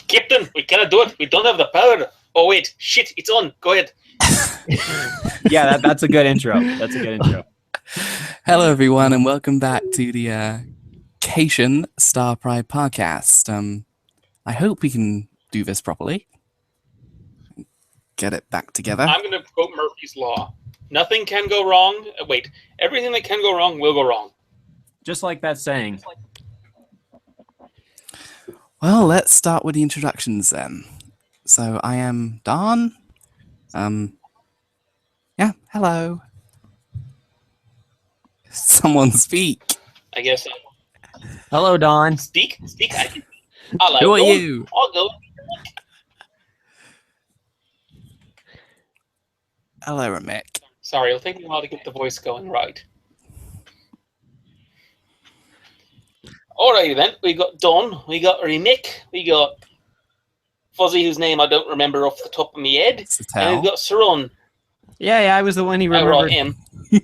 Captain, we cannot do it. We don't have the power. Oh, wait. Shit, it's on. Go ahead. Yeah, that's a good intro. That's a good intro. Hello, everyone, and welcome back to the Caitian Star Pride podcast. I hope we can do this properly. Get it back together. I'm going to quote Murphy's Law. Nothing can go wrong. Wait, everything that can go wrong will go wrong. Just like that saying. Well, let's start with the introductions then. So I am Don. Yeah, hello. Someone speak. I guess. Hello, Don. Speak. Hello. Who are you? I'll go. Hello, Ramek. Sorry, it'll take me a while to get the voice going right. Alrighty then, we got Don, we got Remek, we got Fuzzy, whose name I don't remember off the top of my head, and we've got Saron. Yeah, I was the one he I wrote remembered. him.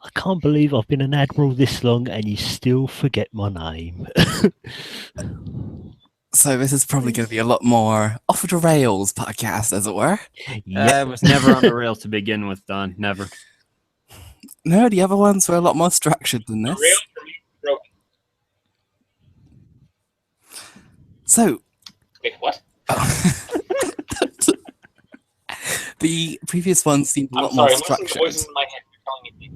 I can't believe I've been an admiral this long and you still forget my name. So this is probably going to be a lot more off the rails podcast, as it were. It was never on the rails to begin with, Don. Never. No, the other ones were a lot more structured than The this. rail for me is broken. So, Wait, what? the previous ones seemed a I'm lot sorry, more I'm listening to structured. voices in my head. You're telling me.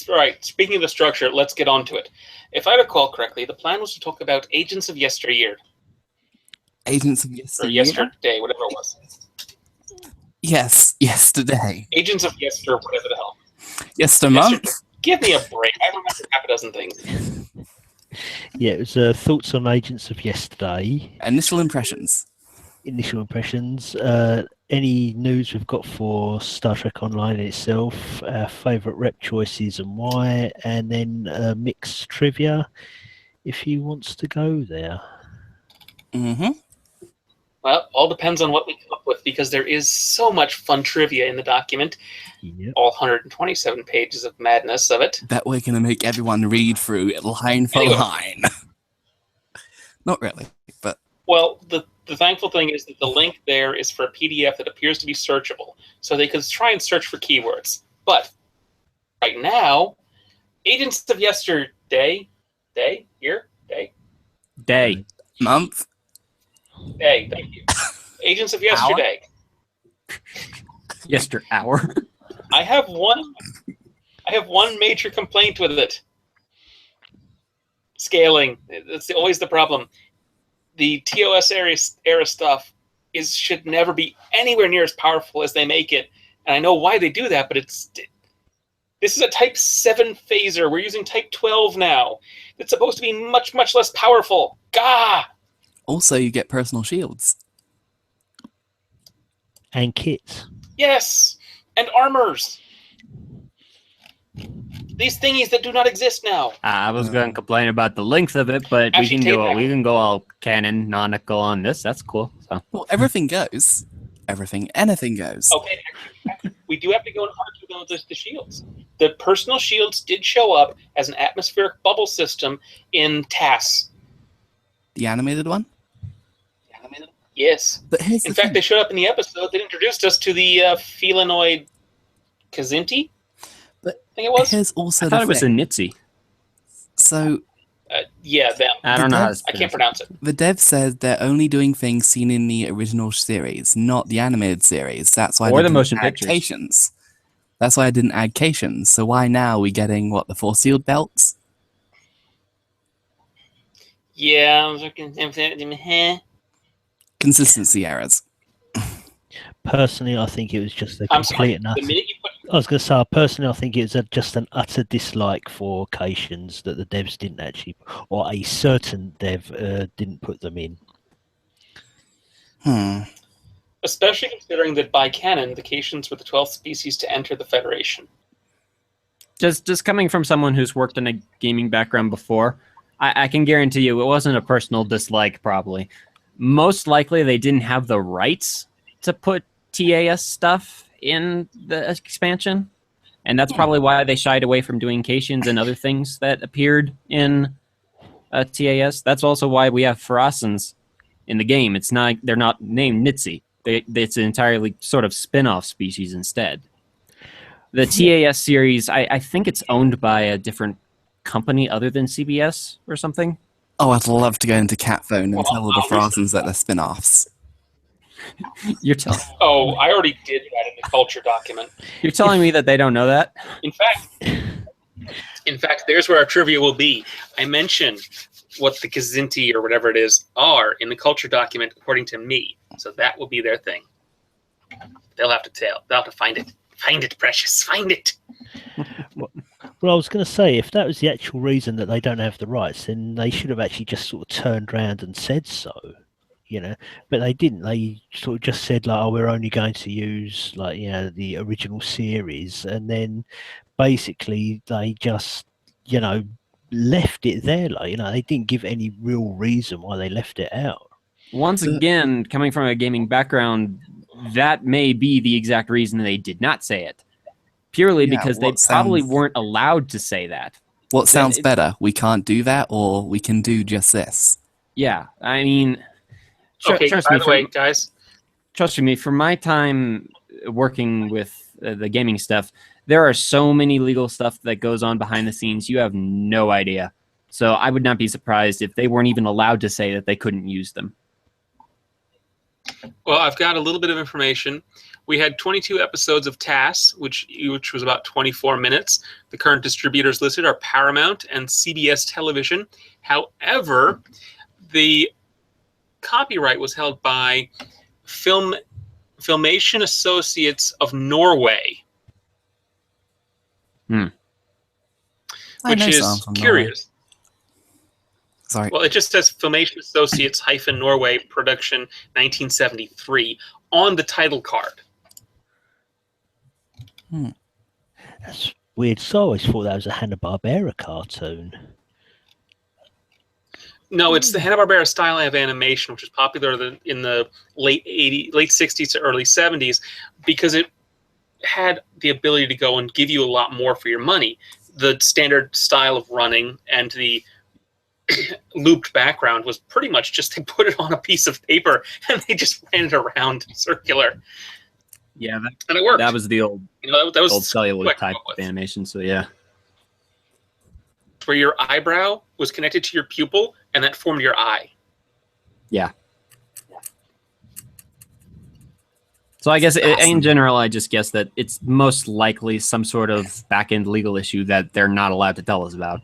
Right, speaking of the structure, let's get on to it. If I recall correctly, the plan was to talk about Agents of Yesteryear. Agents of Or Yesterday. Yesterday, whatever it was. Yes, yesterday. Agents of Yester, whatever the hell. Yestermonth. Give me a break. I remember half a dozen things. Yeah, it was thoughts on Agents of Yesterday. Initial impressions. Initial impressions. Any news we've got for Star Trek Online itself, our favourite rep choices and why, and then mixed trivia if he wants to go there. Mm-hmm. Well, all depends on what we come up with, because there is so much fun trivia in the document. Yep. All 127 pages of madness of it. Bet we're going to make everyone read through it line for Anyway. line. Not really, but... Well, the thankful thing is that the link there is for a PDF that appears to be searchable, so they could try and search for keywords. But right now, Agents of Yesterday, day, Month? thank you. Agents of Yesterday. Hour. I have one major complaint with it. Scaling. That's always the problem. The TOS era stuff should never be anywhere near as powerful as they make it. And I know why they do that, but this is a Type 7 phaser. We're using Type 12 now. It's supposed to be much, much less powerful. Gah! Also, you get personal shields. And kits. Yes! And armors! These thingies that do not exist now. I was going to complain about the length of it, but Actually, we can go all canonical on this. That's cool. So. Well, everything goes. Anything goes. Okay, actually, we do have to go and argue though the shields. The personal shields did show up as an atmospheric bubble system in TAS. The animated one? Yes. But here's In the fact, thing. they showed up in the episode that introduced us to the felinoid Kazinti. But I think it was. Here's also I thought the it was a thing. Nitsi. So, Yeah, them. I don't know how to I can't pronounce it. the dev said they're only doing things seen in the original series, not the animated series. That's why Or they the didn't motion add pictures. Caitians. That's why I didn't add Caitians. So why now are we getting, what, the Force Sealed belts? Yeah, I was looking. Consistency errors. Personally, I think it was just a I'm complete sorry. and The utter. minute you put I was going to say, personally, I think it was just an utter dislike for Caitians that the devs didn't actually, or a certain dev didn't put them in. especially considering that by canon, the Caitians were the 12th species to enter the Federation. Just coming from someone who's worked in a gaming background before, I can guarantee you it wasn't a personal dislike, probably. Most likely they didn't have the rights to put TAS stuff in the expansion, and that's probably why they shied away from doing Caitians and other things that appeared in TAS. That's also why we have Pharasans in the game. They're not named Nitsi. It's an entirely sort of spin-off species instead. The TAS series, I think it's owned by a different company other than CBS or something. Oh, I'd love to go into Cat Phone and Well, tell all the I'll research Frostons that they're spin-offs. You're telling Oh, I already did that in the culture document. me that they don't know that? In fact, there's where our trivia will be. I mention what the Gazinti or whatever it is are in the culture document according to me. So that will be their thing. They'll have to find it. Find it, precious. Find it. Well, I was going to say, if that was the actual reason that they don't have the rights, then they should have actually just sort of turned around and said so, But they didn't. They sort of just said, like, "Oh, we're only going to use, like, the original series," and then basically they just, left it there. Like, they didn't give any real reason why they left it out. Once again, coming from a gaming background, that may be the exact reason they did not say it. Purely because they probably weren't allowed to say that. What sounds better? We can't do that, or we can do just this? Yeah, I mean... Okay, by the way, guys. Trust me, for my time working with the gaming stuff, there are so many legal stuff that goes on behind the scenes, you have no idea. So I would not be surprised if they weren't even allowed to say that they couldn't use them. Well, I've got a little bit of information. We had 22 episodes of TAS, which was about 24 minutes. The current distributors listed are Paramount and CBS Television. However, the copyright was held by Filmation Associates of Norway, which is curious. Sorry. Well, it just says Filmation Associates Norway Production 1973 on the title card. That's weird. So I always thought that was a Hanna-Barbera cartoon. No, it's the Hanna-Barbera style of animation, which was popular in the late 60s to early 70s, because it had the ability to go and give you a lot more for your money. The standard style of running and the looped background was pretty much just they put it on a piece of paper and they just ran it around circular. Yeah, and it worked. That was the old, that was old celluloid type of animation. So yeah, where your eyebrow was connected to your pupil and that formed your eye. Yeah. So I guess in general, I just guess that it's most likely some sort of back-end legal issue that they're not allowed to tell us about.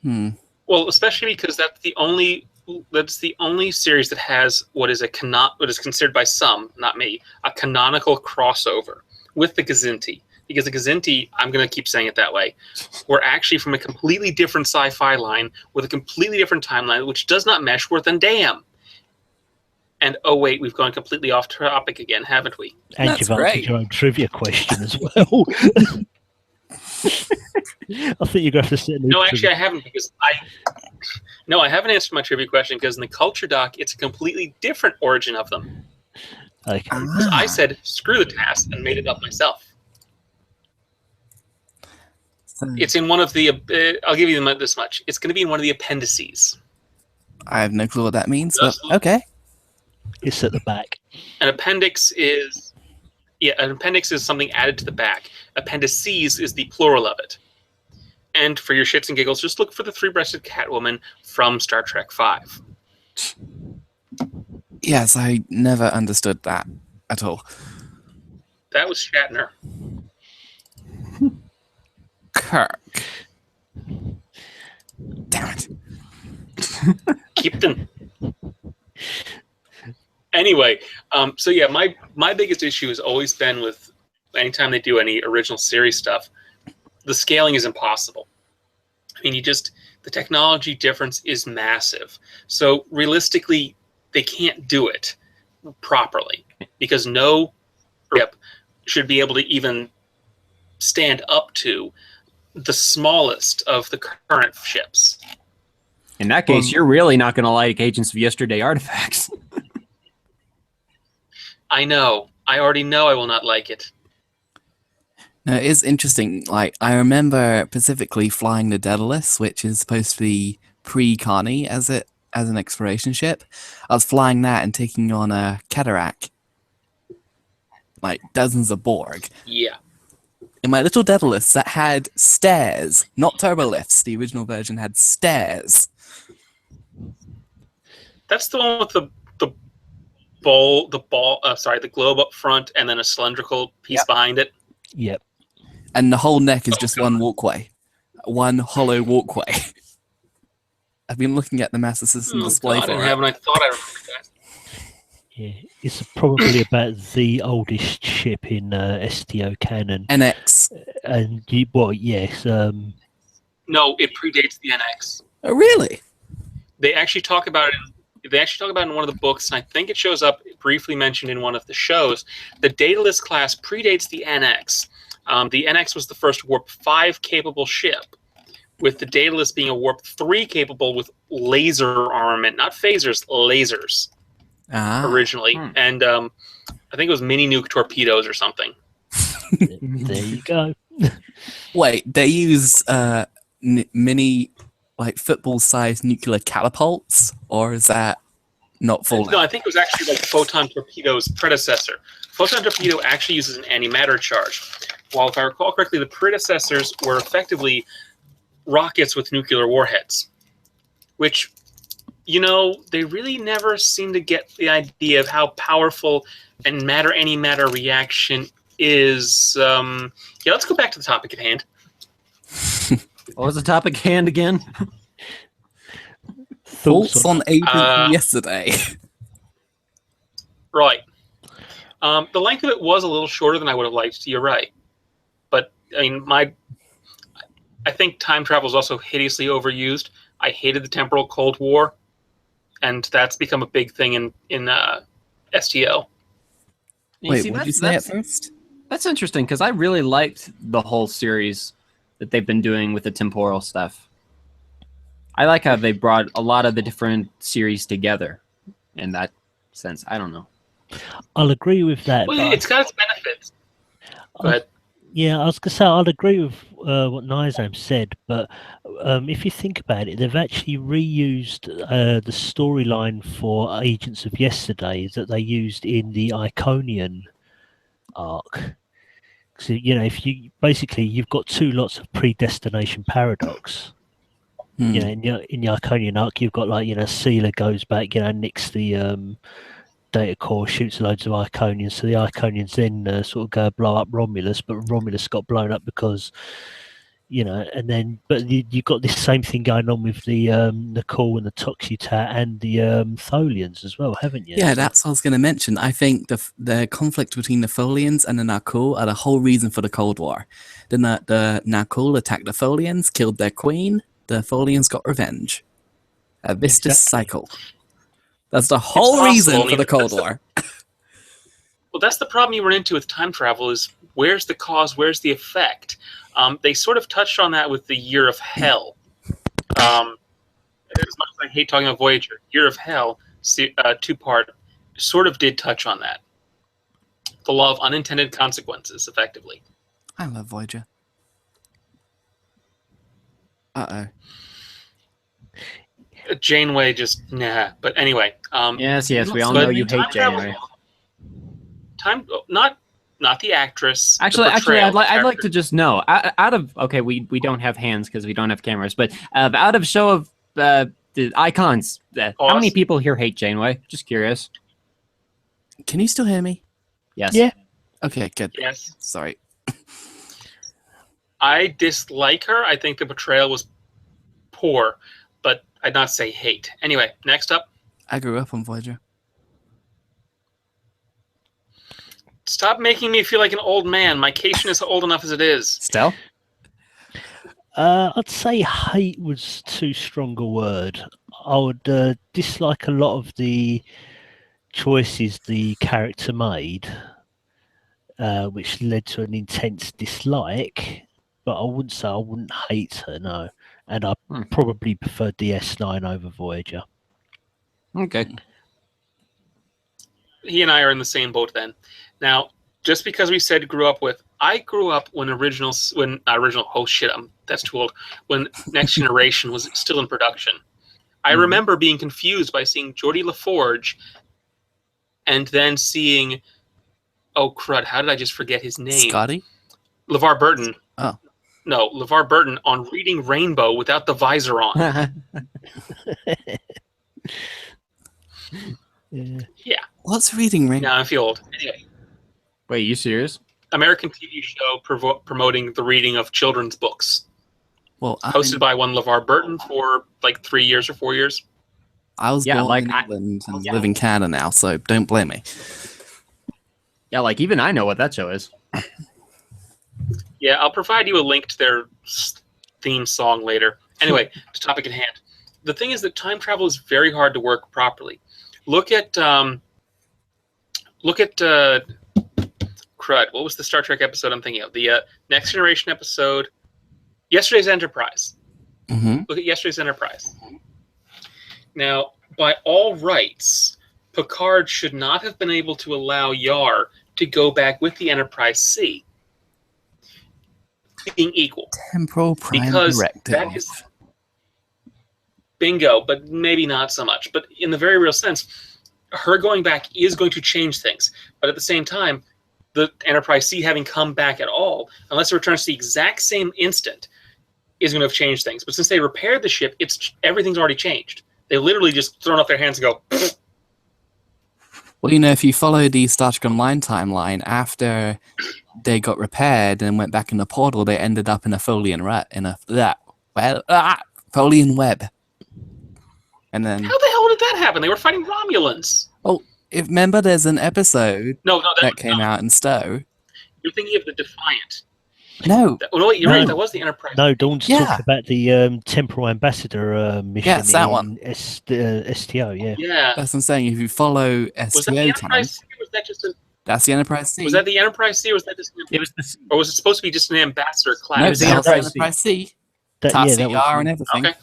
Well, especially because that's the only series that has what is considered by some, not me, a canonical crossover with the Gazinti. Because the Gazinti, I'm going to keep saying it that way, were actually from a completely different sci-fi line with a completely different timeline, which does not mesh worth a damn. And oh wait, we've gone completely off topic again, haven't we? And That's you've answered great. your own trivia question as well. I think you're going to have to sit. No, actually, I haven't I haven't answered my trivia question because in the Culture Doc, it's a completely different origin of them. Okay. Because I said screw the task and made it up myself. It's in one of the. I'll give you this much. It's going to be in one of the appendices. I have no clue what that means, but okay. It's at the back. An appendix is something added to the back. Appendices is the plural of it. And for your shits and giggles, just look for the three-breasted Catwoman from Star Trek V. Yes, I never understood that at all. That was Shatner. Kirk. Damn it. Keep them. Anyway, so yeah, my biggest issue has always been with anytime they do any original series stuff, the scaling is impossible. I mean, the technology difference is massive. So realistically, they can't do it properly because no ship should be able to even stand up to the smallest of the current ships. In that case, you're really not going to like Agents of Yesterday artifacts. I know. I already know I will not like it. No, it is interesting. Like, I remember specifically flying the Daedalus, which is supposed to be pre-Carney as an exploration ship. I was flying that and taking on a Cataract, like dozens of Borg. Yeah. In my little Daedalus that had stairs, not turbolifts. The original version had stairs. That's the one with the globe up front, and then a cylindrical piece behind it. Yep. And the whole neck is just one walkway. One hollow walkway. I've been looking at the Master System display God for in it. heaven, I thought I remembered that. Yeah, it's probably about the oldest ship in STO canon. NX. And yes. No, it predates the NX. Oh, really? They actually talk about it. They actually talk about it in one of the books, and I think it shows up briefly mentioned in one of the shows. The Daedalus class predates the NX. The NX was the first Warp 5 capable ship, with the Daedalus being a Warp 3 capable with laser armament, not phasers, lasers, originally. And I think it was mini nuke torpedoes or something. There you go. Wait, they use mini, like football-sized nuclear catapults, or is that not full? No, I think it was actually like Photon Torpedo's predecessor. Photon Torpedo actually uses an antimatter charge, while if I recall correctly, the predecessors were effectively rockets with nuclear warheads, which, they really never seem to get the idea of how powerful and matter-antimatter reaction is. Let's go back to the topic at hand. What was the topic at hand again? Thoughts on Abrams yesterday. Right. The length of it was a little shorter than I would have liked. You're right. But, I think time travel is also hideously overused. I hated the temporal Cold War, and that's become a big thing in STO. Wait, what did you say at first? That's interesting, because I really liked the whole series that they've been doing with the temporal stuff. I like how they brought a lot of the different series together in that sense. I don't know. I'll agree with that. Well, it's got its benefits. Go ahead. Yeah, I was going to say, I'd agree with what Nizam said, but if you think about it, they've actually reused the storyline for Agents of Yesterday that they used in the Iconian arc. So, if you've got two lots of predestination paradox. In the Iconian arc, you've got Sealer goes back, nicks the data core, shoots loads of Iconians. So the Iconians then sort of go blow up Romulus, but Romulus got blown up because, and then but you've got this same thing going on with the Nicole and the Toxutat and the Tholians as well, haven't you? Yeah, that's what I was going to mention. I think the conflict between the Tholians and the Nakul are the whole reason for the Cold War. The Nakul attacked the Tholians, killed their queen. The Tholians got revenge. A vicious cycle. That's the whole reason for the Cold War. Well, that's the problem you run into with time travel is where's the cause, where's the effect? They sort of touched on that with the Year of Hell. As much as I hate talking about Voyager, Year of Hell, two-part, sort of did touch on that. The law of unintended consequences, effectively. I love Voyager. Uh-oh. Janeway just, nah. But anyway. Yes, we all know you hate Janeway. Not the actress. Actually, I'd like to just know. Out of we don't have hands because we don't have cameras, but out of show of the icons, how many people here hate Janeway? Just curious. Can you still hear me? Yes. Yeah. Okay, good. Yes. Sorry. I dislike her. I think the portrayal was poor, but I'd not say hate. Anyway, next up. I grew up on Voyager. Stop making me feel like an old man. My Caitian is old enough as it is. Still? I'd say hate was too strong a word. I would dislike a lot of the choices the character made, which led to an intense dislike. But I wouldn't say I wouldn't hate her, no. And I probably preferred the S9 over Voyager. Okay. He and I are in the same boat then. Now, just because we said I grew up when that's too old, when Next Generation was still in production. I remember being confused by seeing Geordie LaForge and then seeing, oh crud, how did I just forget his name? Scotty? LeVar Burton. Oh. No, LeVar Burton on Reading Rainbow without the visor on. Yeah. What's Reading Rainbow? Now I feel old. Anyway, Wait, you serious? American TV show promoting the reading of children's books. Well, Hosted by one LeVar Burton for like 3 years or 4 years. I was born in England and live in Canada now, so don't blame me. Yeah, like even I know what that show is. Yeah, I'll provide you a link to their theme song later. Anyway, to topic at hand. The thing is that time travel is very hard to work properly. Look at crud. What was the Star Trek episode I'm thinking of? The Next Generation episode, Yesterday's Enterprise. Mm-hmm. Look at Yesterday's Enterprise. Now, by all rights, Picard should not have been able to allow Yar to go back with the Enterprise C. Being equal. Temporal Prime Because Directive. that is bingo, but maybe not so much. But in the very real sense, her going back is going to change things. But at the same time, the Enterprise C having come back at all, unless it returns to the exact same instant, is going to have changed things. But since they repaired the ship, everything's already changed. They literally just thrown up their hands and go. Well, you know, if you follow the Star Trek Online timeline, after they got repaired and went back in the portal, they ended up in a Folian Folian web. And then, How the hell did that happen? They were fighting Romulans. remember, there's an episode No, that came out in Stowe. You're thinking of the Defiant. No, No, wait, you're No. right. That was the Enterprise. No, Dawn's Yeah. talking about the Temporal Ambassador mission. Yeah, it's that in one. Yeah. STO, that's what I'm saying. If you follow Was that STO the time, Enterprise C? Or was that just a? that's the Enterprise C. Was that the Enterprise C? Or was that just? It was the, Or was it supposed to be just an ambassador class? No, was the that's Enterprise C. Enterprise C. That, Top yeah, that CR was, and everything. Okay,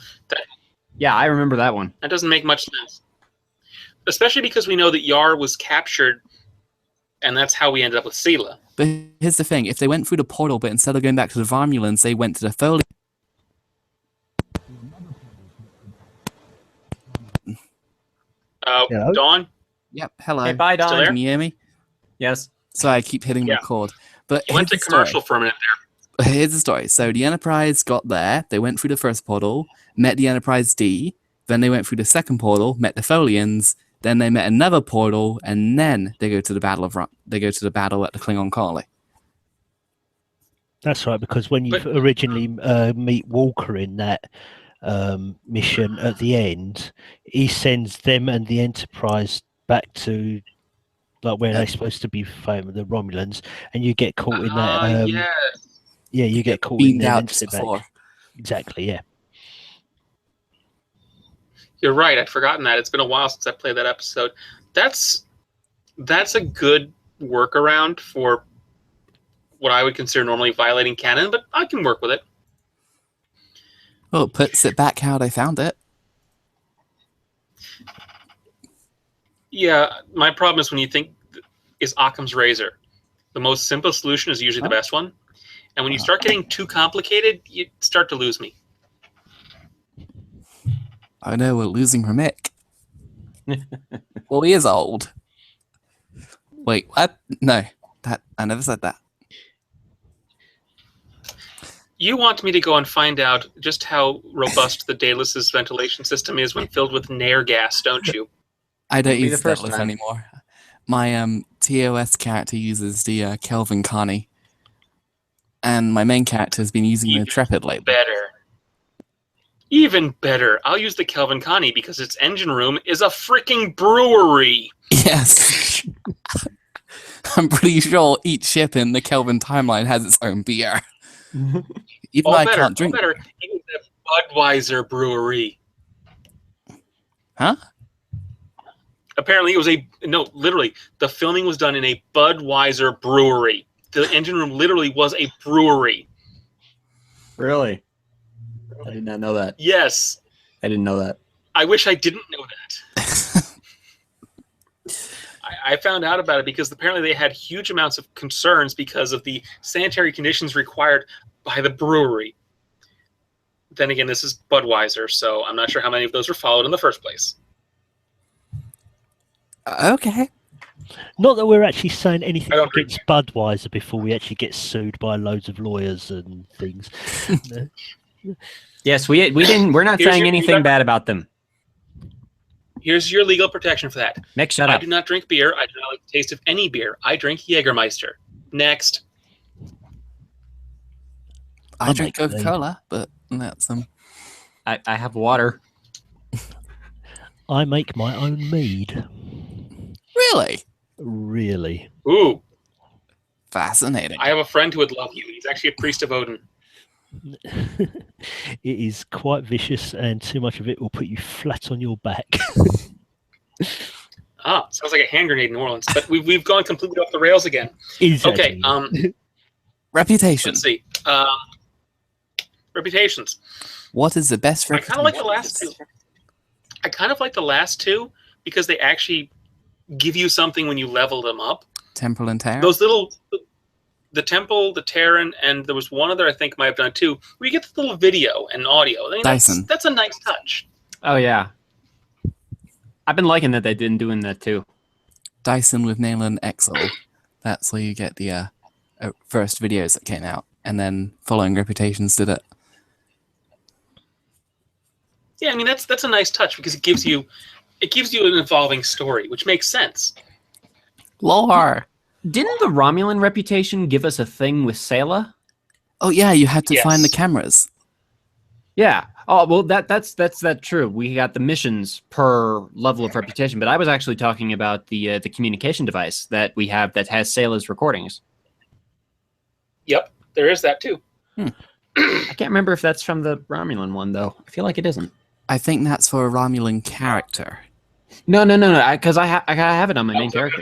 yeah, I remember that one. that doesn't make much sense. Especially because we know that Yar was captured, and that's how we ended up with Sela. But here's the thing: if they went through the portal, but instead of going back to the Romulans, they went to the Folian. Hello? Dawn. Yep. Hello. Hey, bye, Still Don. there? Can you hear me? Yes. So I keep hitting Yeah. record. But You went to here's the story. commercial for a minute there. Here's the story. So the Enterprise got there. They went through the first portal, met the Enterprise D. Then they went through the second portal, met the Folians. Then they met another portal, and then they go to the battle they go to the battle at the Klingon colony. that's right, because when you But- originally meet Walker in that mission at the end, he sends them and the Enterprise back to like where they're supposed to be famous, the Romulans, and you get caught in that. Yeah. Yeah, you get caught in Beamed them out and just sent back. before. Exactly, yeah. You're right. I'd forgotten that. It's been a while since I played that episode. That's a good workaround for what I would consider normally violating canon, but I can work with it. Well, it puts it back how they found it. Yeah, my problem is when you think is Occam's razor. The most simple solution is usually the best one. And when you start getting too complicated, you start to lose me. Oh no, we're losing from Mick. Well, he is old. Wait, what? No, that I never said that. You want me to go and find out just how robust the Daedalus' ventilation system is when filled with Nair gas, don't you? I don't Be the use first Daedalus time. anymore. My TOS character uses the Kelvin Connie, and my main character has been using the Even Intrepid lately. Better. Even better. I'll use the Kelvin Connie because its engine room is a freaking brewery. Yes. I'm pretty sure each ship in the Kelvin timeline has its own beer. Even though I can't drink. Better. It was a Budweiser brewery. Huh? Apparently, it was literally, the filming was done in a Budweiser brewery. The engine room literally was a brewery. Really? I did not know that. Yes. I didn't know that. I wish I didn't know that. I found out about it because apparently they had huge amounts of concerns because of the sanitary conditions required by the brewery. Then again, this is Budweiser, so I'm not sure how many of those were followed in the first place. Okay. Not that we're actually saying anything I don't drink against Budweiser before we actually get sued by loads of lawyers and things. No. Yes, we didn't. We're not Here's saying your- anything bad about them. Here's your legal protection for that. Mick, shut I up. do not drink beer. I do not like the taste of any beer. I drink Jägermeister. Next. I drink make Coca-Cola, but that's I have water. I make my own mead. Really Really. Ooh, fascinating. I have a friend who would love you. He's actually a priest of Odin. It is quite vicious, and too much of it will put you flat on your back. Sounds like a hand grenade in New Orleans. But we've gone completely off the rails again. Exactly. Okay, Reputation. let's see. Reputations. What is the best I reputation? kind of like the last two. I kind of like the last two because they actually give you something when you level them up. Temple and Terra. Those little, the Temple, the Terran, and there was one other I think might have done too, where you get the little video and audio. I mean, Dyson. That's a nice touch. Oh yeah. I've been liking that they've been doing that too. Dyson with Nayland Exel. That's where you get the first videos that came out, and then following Reputations did it. Yeah, I mean that's a nice touch because it gives you an evolving story, which makes sense. Lore. Didn't the Romulan reputation give us a thing with Sayla? Oh yeah, you had to find the Yes. cameras. Yeah. Oh well, that's true. We got the missions per level of reputation, but I was actually talking about the communication device that we have that has Sayla's recordings. Yep, there is that too. I can't remember if that's from the Romulan one though. I feel like it isn't. I think that's for a Romulan character. No. Because I have it on my main character.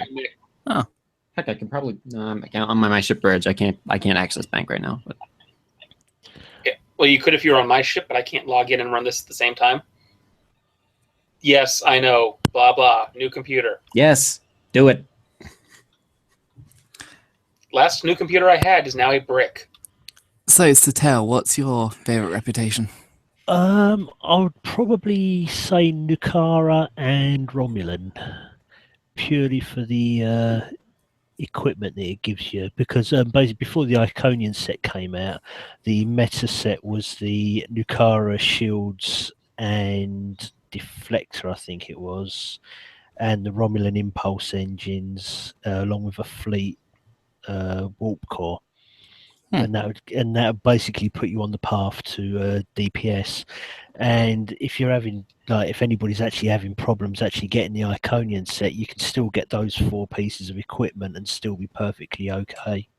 Heck, I can probably on my ship bridge. I can't access bank right now. But Okay. Well, you could if you were on my ship, but I can't log in and run this at the same time. Yes, I know. Blah blah. New computer. yes, do it. Last new computer I had is now a brick. So, Satel, what's your favorite reputation? I would probably say Nukara and Romulan, purely for the equipment that it gives you. Because basically, before the Iconian set came out, the meta set was the Nukara shields and deflector, I think it was, and the Romulan impulse engines, along with a fleet warp core. And that would basically put you on the path to DPS. And if you're having if anybody's actually having problems actually getting the Iconian set, you can still get those 4 pieces of equipment and still be perfectly okay.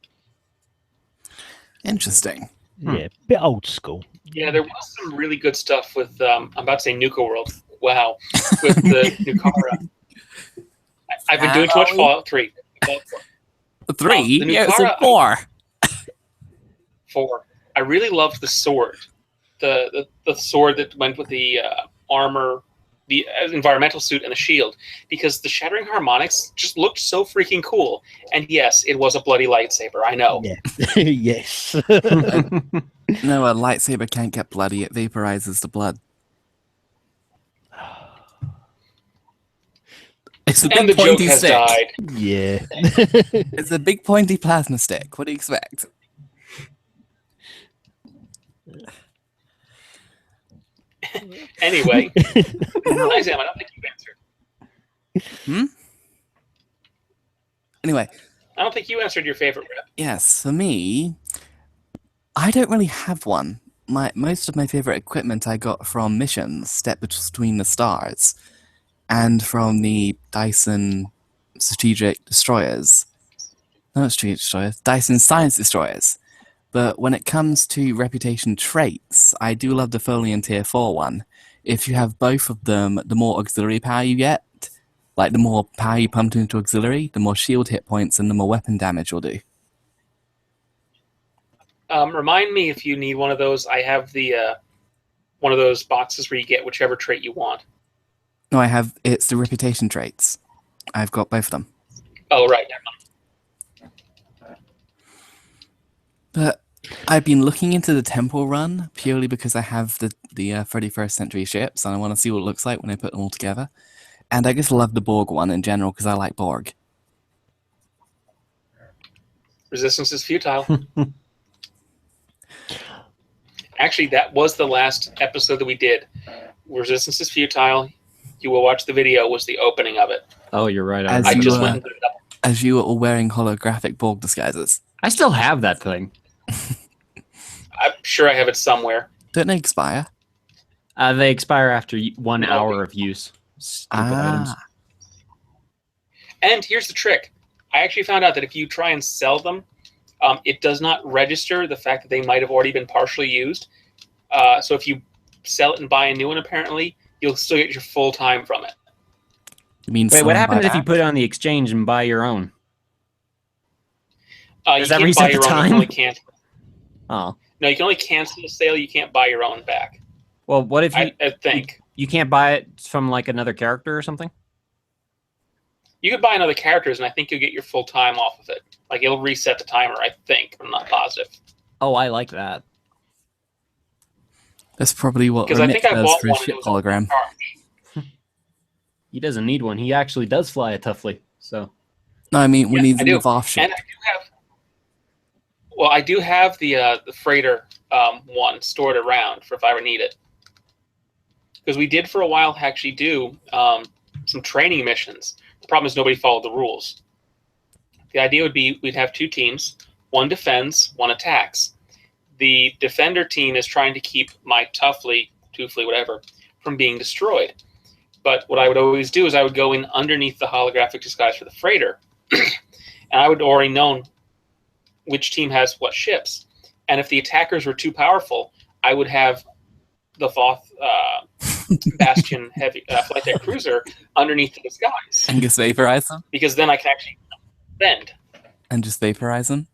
Interesting. Yeah, bit old school. Yeah, there was some really good stuff with. I'm about to say Nuka World. Wow, with the Nukara. I've been doing too much Fallout 3. Fallout 3? the Yeah, it's Nukara- a 4. 4. I really loved the sword, the sword that went with the armor, the environmental suit, and the shield, because the Shattering Harmonics just looked so freaking cool. And yes, it was a bloody lightsaber. I know. Yeah. Yes. No, a lightsaber can't get bloody. It vaporizes the blood. It's a And the big joke pointy has stick. died. Yeah. It's a big pointy plasma stick. What do you expect? Anyway, Isam, I don't think you answered. Anyway, I don't think you answered your favorite rep. yes, for me, I don't really have one. Most of my favorite equipment I got from missions, Step Between the Stars, and from the Dyson Strategic Destroyers. Not Strategic Destroyers, Dyson Science Destroyers. But when it comes to reputation traits, I do love the Folian Tier 4 one. If you have both of them, the more auxiliary power you get, like the more power you pump into auxiliary, the more shield hit points and the more weapon damage you'll do. Remind me if you need one of those. I have the one of those boxes where you get whichever trait you want. No, it's the reputation traits. I've got both of them. Oh, right. Never mind. But I've been looking into the Temple Run purely because I have the 31st century ships and I want to see what it looks like when I put them all together. And I just love the Borg one in general because I like Borg. Resistance is futile. Actually, that was the last episode that we did. Resistance is futile. You will watch the video. Was the opening of it. Oh, you're right. As I you just were- went and put it up. As you were all wearing holographic Borg disguises. I still have that thing. I'm sure I have it somewhere. Don't they expire? They expire after 1 No. hour of use. Stupid items. And here's the trick. I actually found out that if you try and sell them, it does not register the fact that they might have already been partially used. So if you sell it and buy a new one, apparently, you'll still get your full time from it. You mean Wait, what someone happens buy if you that? put it on the exchange and buy your own? You Does that can't reset buy the your own. You time? can only cancel. Oh. No, you can only cancel the sale. You can't buy your own back. Well, what if you I think. you can't buy it from like another character or something? You could buy another characters, and I think you'll get your full time off of it. Like, it'll reset the timer, I think. I'm not positive. Oh, I like that. That's probably what Because I Remit think I does bought for a one. And ship it was hologram. charge. He doesn't need one. He actually does fly a Tuffley. So No, I mean when Yeah, he's I in do. the Voth ship. And I do have the freighter one stored around for if I ever need it. Because we did for a while actually do some training missions. The problem is nobody followed the rules. The idea would be we'd have 2 teams. One defends, one attacks. The defender team is trying to keep my Tuffley, Toofley, whatever, from being destroyed. But what I would always do is I would go in underneath the holographic disguise for the freighter, and I would already know which team has what ships. And if the attackers were too powerful, I would have the Voth Bastion heavy flight deck cruiser underneath the disguise, And just vaporize them? because then I can actually defend. And just vaporize them?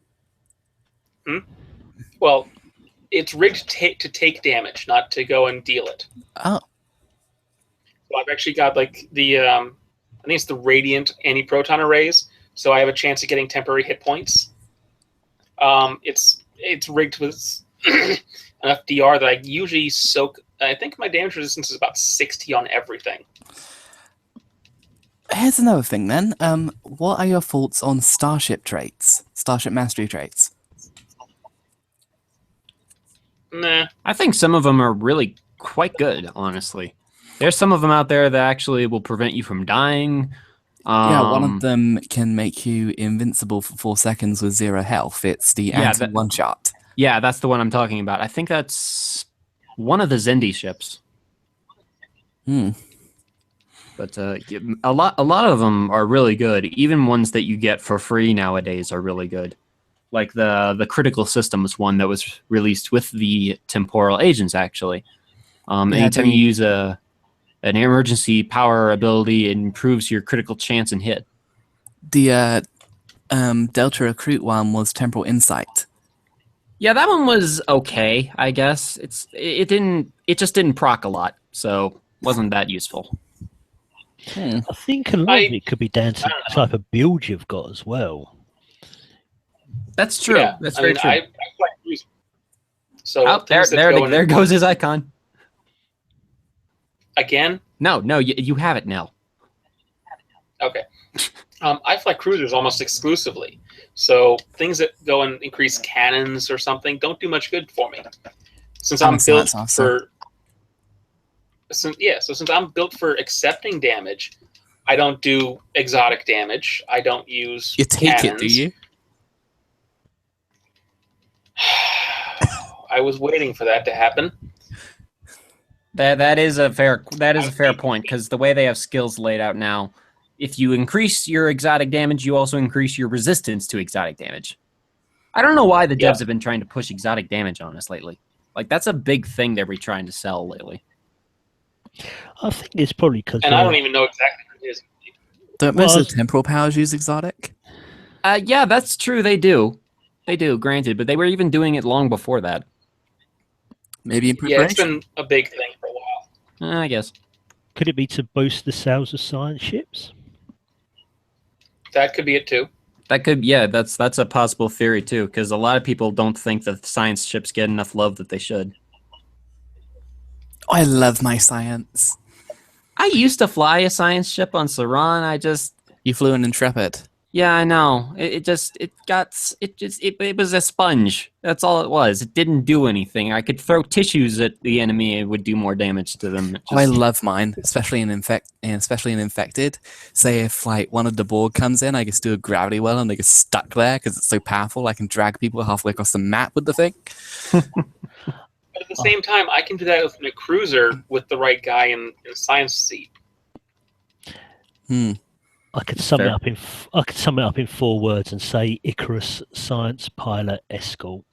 Well, it's rigged to take damage, not to go and deal it. Oh. So I've actually got like the I think it's the radiant anti-proton arrays, so I have a chance of getting temporary hit points. It's rigged with enough DR that I usually soak. I think my damage resistance is about 60 on everything. Here's another thing then. What are your thoughts on starship traits? Starship mastery traits? Nah. I think some of them are really quite good, honestly. There's some of them out there that actually will prevent you from dying. Yeah, one of them can make you invincible for 4 seconds with 0 health. It's the Yeah, anti-one shot. Yeah, that's the one I'm talking about. I think that's one of the Zendi ships. Hmm. But a lot of them are really good. Even ones that you get for free nowadays are really good. Like the Critical Systems one that was released with the Temporal Agents, actually. Anytime you use an emergency power ability, it improves your critical chance and hit. The Delta Recruit one was Temporal Insight. Yeah, that one was okay, I guess. It just didn't proc a lot, so wasn't that useful. Hmm. I think a lot of it could be down to the type of build you've got as well. That's true. Yeah, That's I very mean, true. I quite use. So Oh, things that go in- there goes his icon. again. No, you have it now. Okay. I fly cruisers almost exclusively, so things that go and increase cannons or something don't do much good for me. Since I'm Honestly, built that's awesome. for, since I'm built for accepting damage, I don't do exotic damage. I don't use. You take cannons. it, do you? I was waiting for that to happen. That is a fair point, because the way they have skills laid out now, if you increase your exotic damage, you also increase your resistance to exotic damage. I don't know why the devs have been trying to push exotic damage on us lately. Like, that's a big thing they're trying to sell lately. I think it's probably because. And I don't even know exactly what it is. Don't most of the temporal powers use exotic? Yeah, that's true. They do. They do, granted, but they were even doing it long before that. Maybe in Yeah, it's preparation? been a big thing for a while. I guess. Could it be to boost the sales of science ships? That could be it too. That could, yeah, that's a possible theory too, because a lot of people don't think that science ships get enough love that they should. I love my science. I used to fly a science ship on Saran. You flew an Intrepid. Yeah, I know. It was a sponge. That's all it was. It didn't do anything. I could throw tissues at the enemy; it would do more damage to them. Oh, I love mine, especially in infected. Say if like one of the Borg comes in, I just do a gravity well and they get stuck there because it's so powerful. I can drag people halfway across the map with the thing. But at the same time, I can do that with a cruiser with the right guy in a science seat. I could sum it up in 4 words and say Icarus science pilot escort.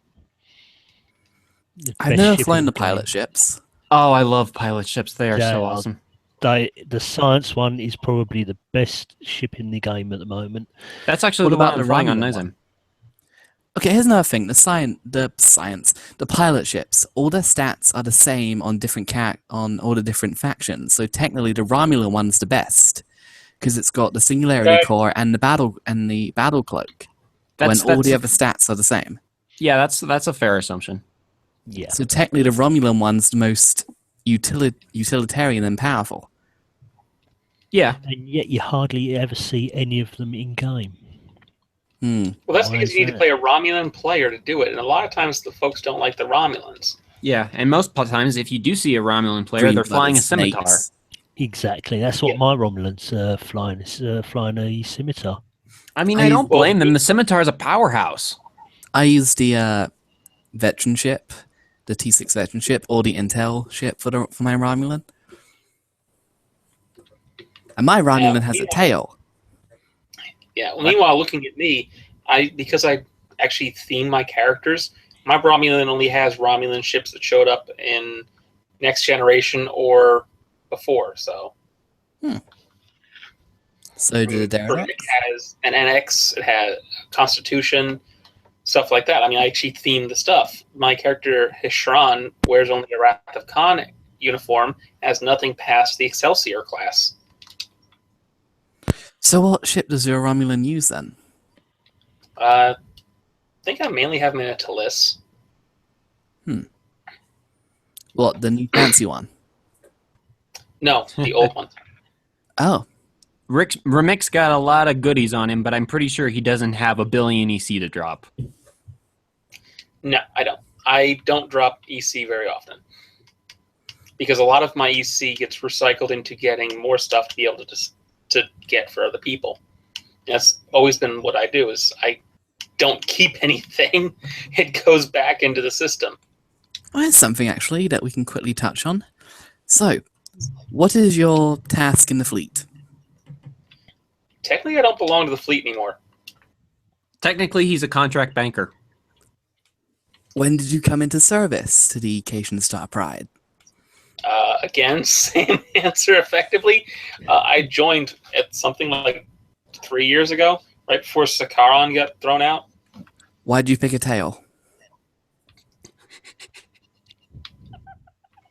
I've never flown the pilot ships. Oh, I love pilot ships. They are so awesome. The science one is probably the best ship in the game at the moment. That's actually What the about one I'm the flying on Romulan Nizam. one? Okay, here's another thing. The pilot ships, all their stats are the same on on all the different factions. So technically, the Romulan one's the best because it's got the Singularity Core and the battle cloak. When all the other stats are the same. Yeah, that's a fair assumption. Yeah. So technically, the Romulan one's the most utilitarian and powerful. Yeah, And yet you hardly ever see any of them in game. Well, that's because you need to play a Romulan player to do it, and a lot of times the folks don't like the Romulans. yeah, and most times if you do see a Romulan player, they're flying a scimitar. Snakes. Exactly. That's what my Romulan's flying. It's flying a scimitar. I mean, I don't blame them. The scimitar is a powerhouse. I used the veteran ship, the T6 veteran ship, or the Intel ship for my Romulan. And my Romulan has a tail. Yeah. Well, meanwhile, looking at me, because I actually theme my characters, my Romulan only has Romulan ships that showed up in Next Generation or before. So. So did Derek. It has an NX. It has Constitution. Stuff like that. I mean, I actually theme the stuff. My character Hishran wears only a Wrath of Khan uniform, has nothing past the Excelsior class. So what ship does your Romulan use then? I think I mainly have him in a Talus. What, the new fancy one? No, the old one. Oh. Remic's got a lot of goodies on him, but I'm pretty sure he doesn't have a billion EC to drop. No, I don't. I don't drop EC very often. Because a lot of my EC gets recycled into getting more stuff to be able to get for other people. That's always been what I do, is I don't keep anything. It goes back into the system. Well, there's something actually that we can quickly touch on. So, what is your task in the fleet? Technically, I don't belong to the fleet anymore. Technically, he's a contract banker. When did you come into service to the Caitian Star Pride? Again, same answer effectively. I joined at something like 3 years ago, right before Sakaran got thrown out. Why'd you pick a tail?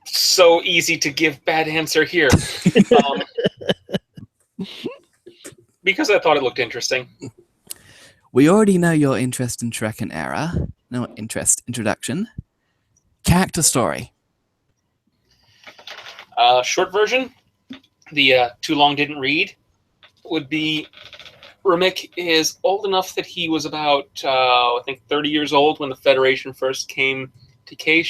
So easy to give bad answer here. Because I thought it looked interesting. We already know your interest in Trek and Era. No interest. Introduction. Character story. Short version, the too long didn't read, would be Remick is old enough that he was about, I think, 30 years old when the Federation first came to Cait.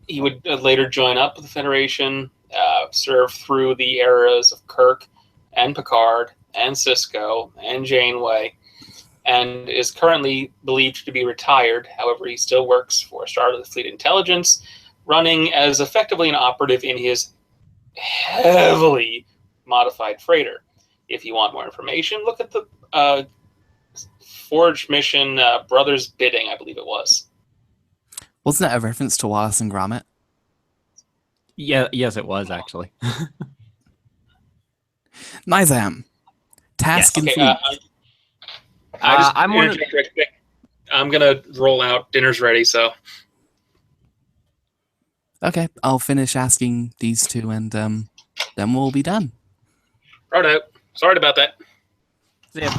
He would later join up with the Federation, serve through the eras of Kirk and Picard and Sisko and Janeway, and is currently believed to be retired. However, he still works for Starfleet Fleet Intelligence, running as effectively an operative in his heavily modified freighter. If you want more information, look at the Forge mission Brothers Bidding, I believe it was. Wasn't that a reference to Wallace and Gromit? Yeah, yes, it was actually. Nizam. Task and Okay, fleet. I'm gonna roll out. Dinner's ready, so. Okay, I'll finish asking these two and then we'll be done. Right out. Sorry about that. See ya.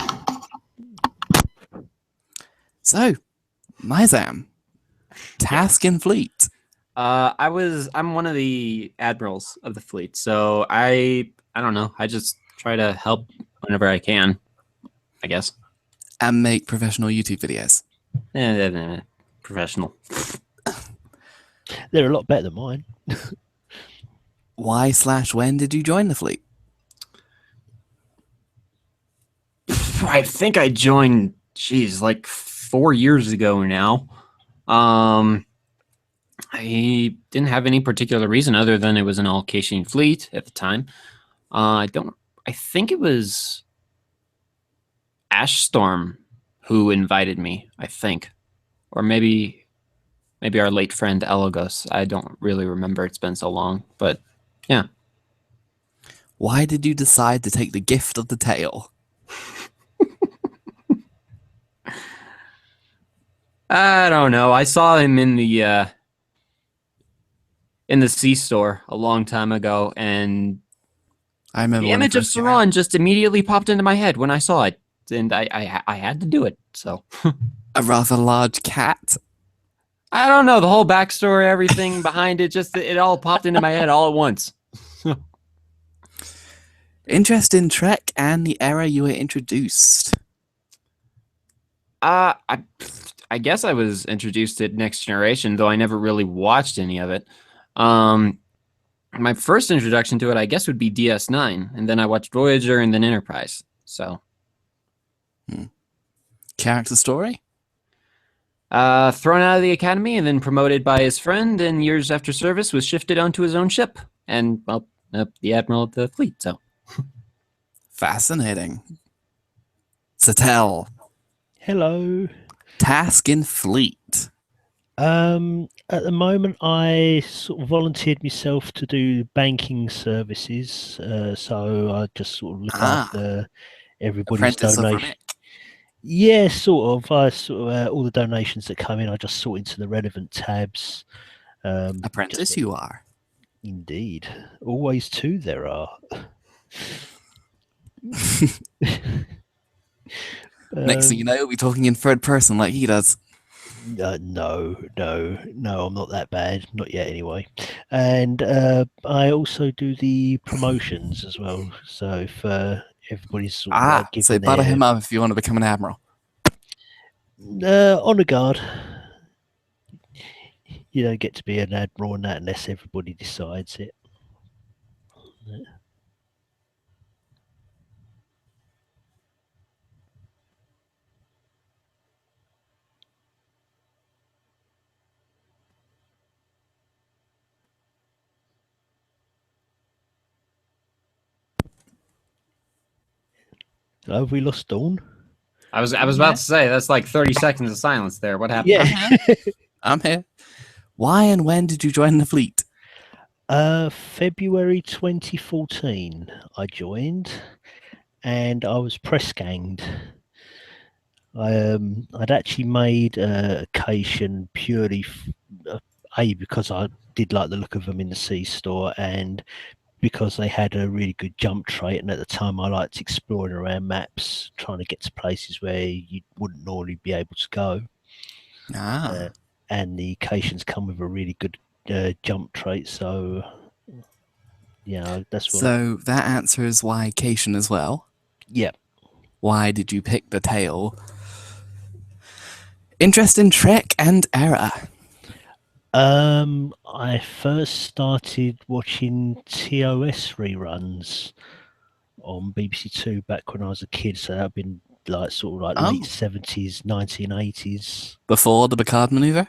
So, Mizam, task in fleet. I'm one of the admirals of the fleet, so I don't know. I just try to help whenever I can, I guess. And make professional YouTube videos. Professional. They're a lot better than mine. Why/when did you join the fleet? I think I joined, like 4 years ago now. I didn't have any particular reason other than it was an all Caitian fleet at the time. I think it was Ashstorm who invited me, I think. Or maybe our late friend Elagos. I don't really remember. It's been so long. But yeah. Why did you decide to take the gift of the tail? I don't know. I saw him in the C store a long time ago, and I remember the when it image of first came out. Saran just immediately popped into my head when I saw it, and I had to do it. So A rather large cat. I don't know the whole backstory, everything behind it. Just it all popped into my head all at once. Interest in Trek and the era you were introduced. I guess I was introduced to Next Generation, though I never really watched any of it. My first introduction to it, I guess, would be DS9, and then I watched Voyager and then Enterprise. So, Character story? thrown out of the academy and then promoted by his friend, and years after service was shifted onto his own ship, and well, the admiral of the fleet. So, Fascinating. Satel, Hello. task in fleet. At the moment, I sort of volunteered myself to do banking services. So I just sort of look after everybody's Apprentice of donation. Remick. Yeah, sort of. I sort of all the donations that come in, I just sort into the relevant tabs. Apprentice just- you are. Indeed, always two there are. Next thing you know, you'll be talking in third person like he does. No, I'm not that bad, not yet anyway. And I also do the promotions as well. So if everybody's sort of like giving So butter their him up if you want to become an admiral. honor guard, you don't get to be an admiral and that unless everybody decides it. Have we lost Dawn? I was about to say that's like 30 seconds of silence there. What happened? Yeah. I'm here. Why and when did you join the fleet? February 2014, I joined, and I was press ganged. I'd actually made a Caitian purely because I did like the look of them in the C store, and because they had a really good jump trait, and at the time I liked exploring around maps, trying to get to places where you wouldn't normally be able to go. And the Caitians come with a really good jump trait, so yeah, that's what. So that answers why Caitian as well. Yeah. Why did you pick the tail? Interest in Trek and era. I first started watching TOS reruns on BBC Two back when I was a kid, so that'd been like sort of like late 70s, 1980s. Before the Picard maneuver?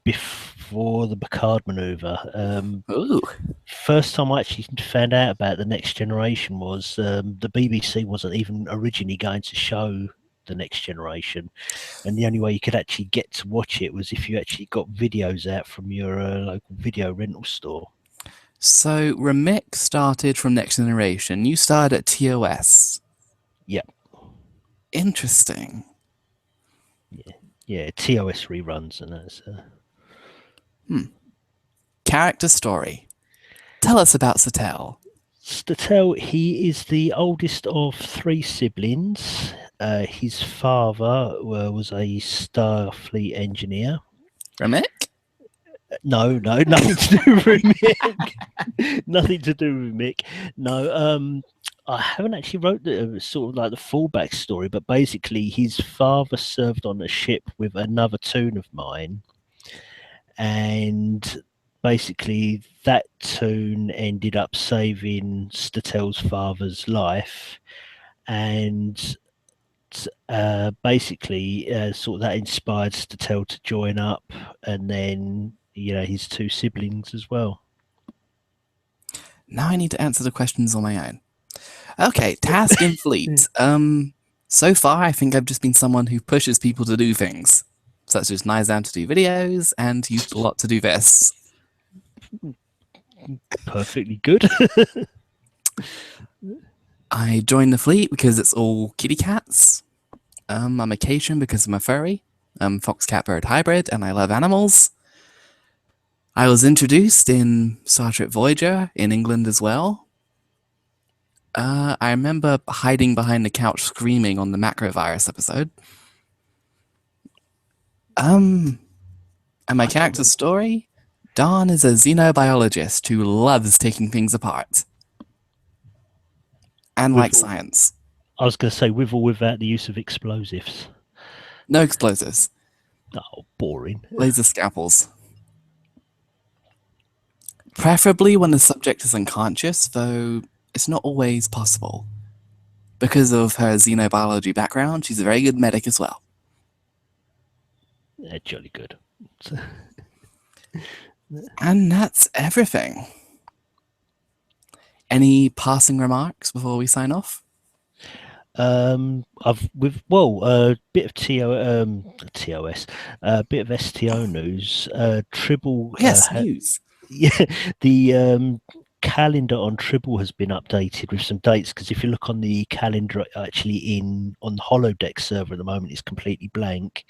Before the Picard maneuver. Ooh. First time I actually found out about the Next Generation was the BBC wasn't even originally going to show the Next Generation, and the only way you could actually get to watch it was if you actually got videos out from your local video rental store. So Remick started from Next Generation. You started at TOS. Yep. Interesting. Yeah, TOS reruns and that's. Character story. Tell us about Satel. Statel, he is the oldest of three siblings. His father was a Starfleet engineer. Remick? No, nothing to do with Mick. Nothing to do with Mick. No, I haven't actually wrote the sort of like the full backstory, but basically his father served on a ship with another toon of mine, and basically that toon ended up saving Statel's father's life, and basically sort of that inspired Statel to join up, and then his two siblings as well. Now I need to answer the questions on my own. Okay, task in fleet. So far I think I've just been someone who pushes people to do things, such as Nizam to do videos and used a lot to do this. Perfectly good. I joined the fleet because it's all kitty cats. I'm a Caitian because I'm a furry. I'm fox cat bird hybrid and I love animals. I was introduced in Star Trek Voyager in England as well. I remember hiding behind the couch screaming on the macrovirus episode. And my character's story? Dawn is a xenobiologist who loves taking things apart. And likes science. I was going to say, with or without the use of explosives. No explosives. Oh, boring. Laser scalpels. Preferably when the subject is unconscious, though it's not always possible. Because of her xenobiology background, she's a very good medic as well. Yeah, jolly good. And that's everything. Any passing remarks before we sign off? I've bit of TOS, bit of STO news. Tribble. Yes, news. Yeah, the calendar on Tribble has been updated with some dates, because if you look on the calendar actually on the holodeck server at the moment, it's completely blank.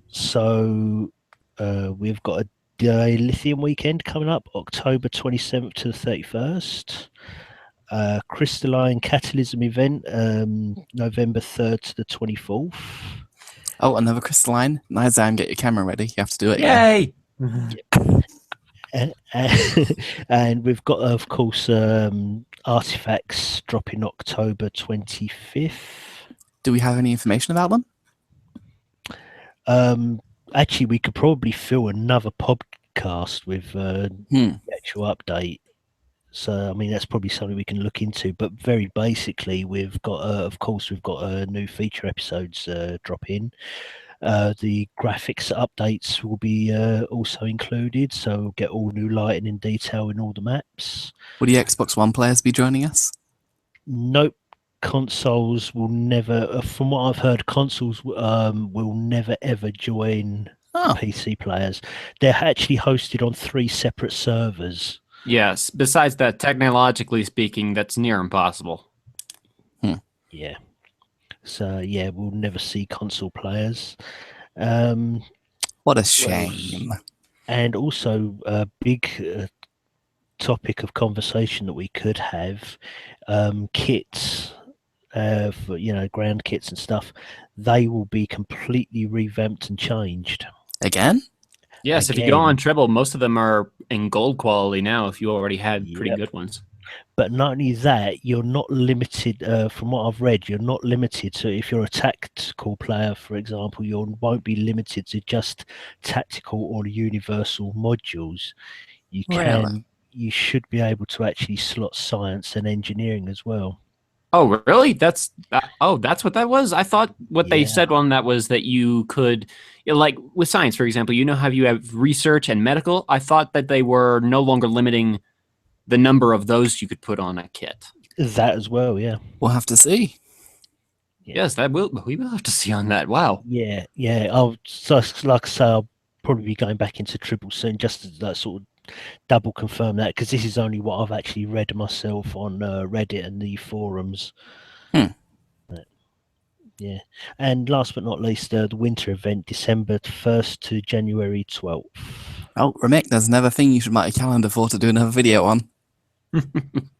So we've got a Dilithium weekend coming up, October 27th to the 31st. Crystalline Catalysm event, November 3rd to the 24th. Oh, another crystalline. Nizam, get your camera ready. You have to do it. Yay! And we've got, of course, artifacts dropping October 25th. Do we have any information about them? Actually, we could probably fill another podcast with the actual update. So, I mean, that's probably something we can look into. But very basically, we've got, of course, new feature episodes drop in. The graphics updates will be also included, so we'll get all new lighting and detail in all the maps. Will the Xbox One players be joining us? Nope. Consoles will never, from what I've heard, consoles will never ever join PC players. They're actually hosted on 3 separate servers. Yes. Besides that, technologically speaking, that's near impossible. Yeah. So yeah, we'll never see console players. What a shame. And also a big topic of conversation that we could have, kits. For ground kits and stuff, they will be completely revamped and changed. Again? Yes, if you go on Tribble, most of them are in gold quality now, if you already had pretty good ones. But not only that, you're not limited, from what I've read, you're not limited to, if you're a tactical player, for example, you won't be limited to just tactical or universal modules. You should be able to actually slot science and engineering as well. Oh, really? That's what that was? I thought what they said on that was that you could, like with science, for example, how you have research and medical. I thought that they were no longer limiting the number of those you could put on a kit. That as well, yeah. We'll have to see. Yeah. Yes, we will have to see on that. Wow. Yeah. Like I say, I'll probably be going back into Tribble soon, just to that sort of double confirm that, because this is only what I've actually read myself on Reddit and the forums. Yeah. And last but not least, the winter event, December 1st to January 12th. Oh, Remick, there's another thing you should mark a calendar for to do another video on.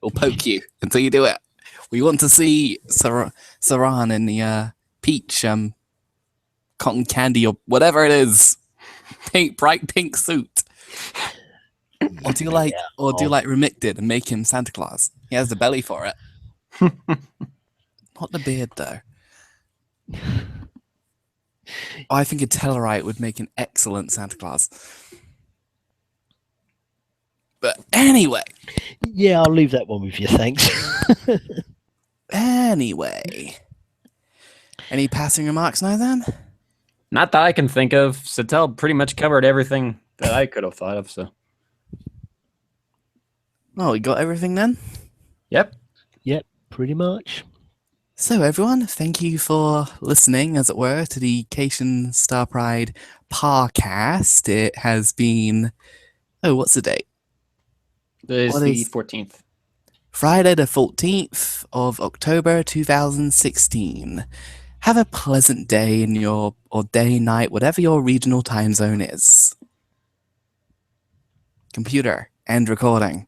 We'll poke you until you do it. We want to see Saran in the peach cotton candy or whatever it is, bright pink suit. Or do you like Remick did and make him Santa Claus? He has the belly for it. Not the beard though. I think a Tellarite would make an excellent Santa Claus. But anyway. Yeah, I'll leave that one with you, thanks. Anyway. Any passing remarks now then? Not that I can think of. Sattel pretty much covered everything that I could have thought of, so. Oh, we got everything then? Yep. Yep, pretty much. So everyone, thank you for listening, as it were, to the Caitian Star Pride podcast. It has been... Oh, what's the date? It's the 14th. Friday the 14th of October 2016. Have a pleasant day in your, or day, night, whatever your regional time zone is. Computer, end recording.